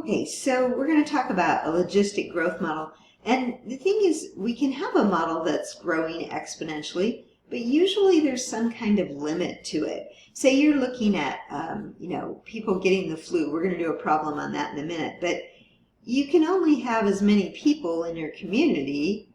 Okay, so we're going to talk about a logistic growth model. And the thing is, we can have a model that's growing exponentially, but usually there's some kind of limit to it. Say you're looking at, people getting the flu. We're going to do a problem on that in a minute. But you can only have as many people in your community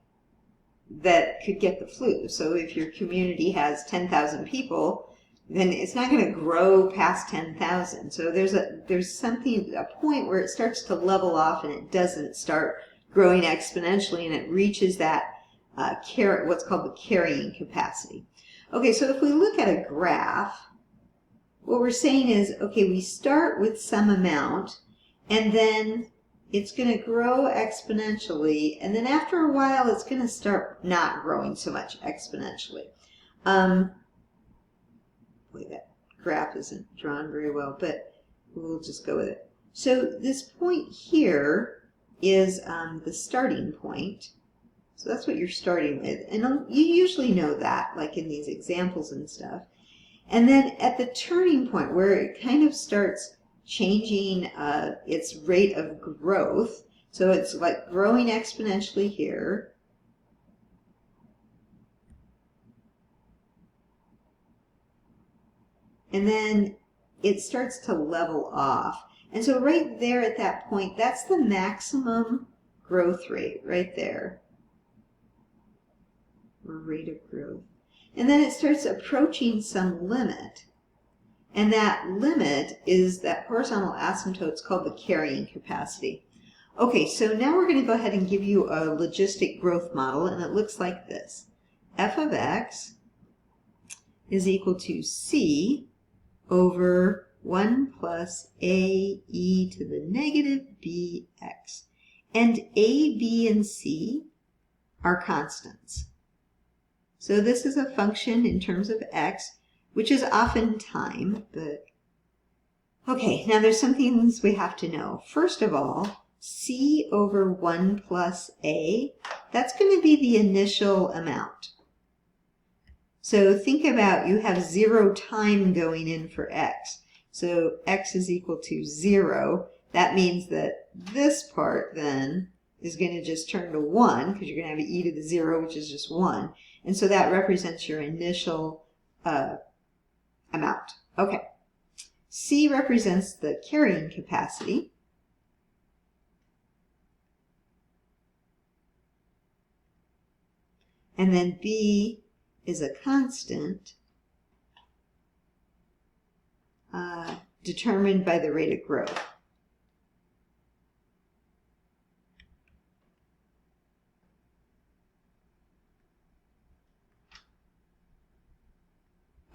that could get the flu. So if your community has 10,000 people, then it's not going to grow past 10,000. So there's a point where it starts to level off and it doesn't start growing exponentially, and it reaches that what's called the carrying capacity. Okay, so if we look at a graph, what we're saying is, okay, we start with some amount, and then it's going to grow exponentially, and then after a while it's going to start not growing so much exponentially. Boy, that graph isn't drawn very well, but we'll just go with it. So this point here is the starting point. So that's what you're starting with. And you usually know that, like in these examples and stuff. And then at the turning point where it kind of starts changing its rate of growth, so it's like growing exponentially here. And then it starts to level off. And so right there at that point, that's the maximum growth rate right there, or rate of growth. And then it starts approaching some limit. And that limit is that horizontal asymptote. It's called the carrying capacity. Okay, so now we're going to go ahead and give you a logistic growth model, and it looks like this. F of x is equal to c over 1 plus a e to the negative bx. And a, b, and c are constants. So this is a function in terms of x, which is often time, but okay, now there's some things we have to know. First of all, c over 1 plus a, that's going to be the initial amount. So think about, you have 0 time going in for x. So x is equal to 0. That means that this part then is going to just turn to 1, because you're going to have e to the 0, which is just 1. And so that represents your initial amount. Okay. C represents the carrying capacity. And then B is a constant determined by the rate of growth.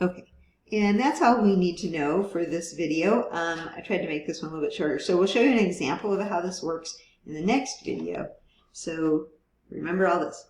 Okay, and that's all we need to know for this video. I tried to make this one a little bit shorter. So we'll show you an example of how this works in the next video. So remember all this.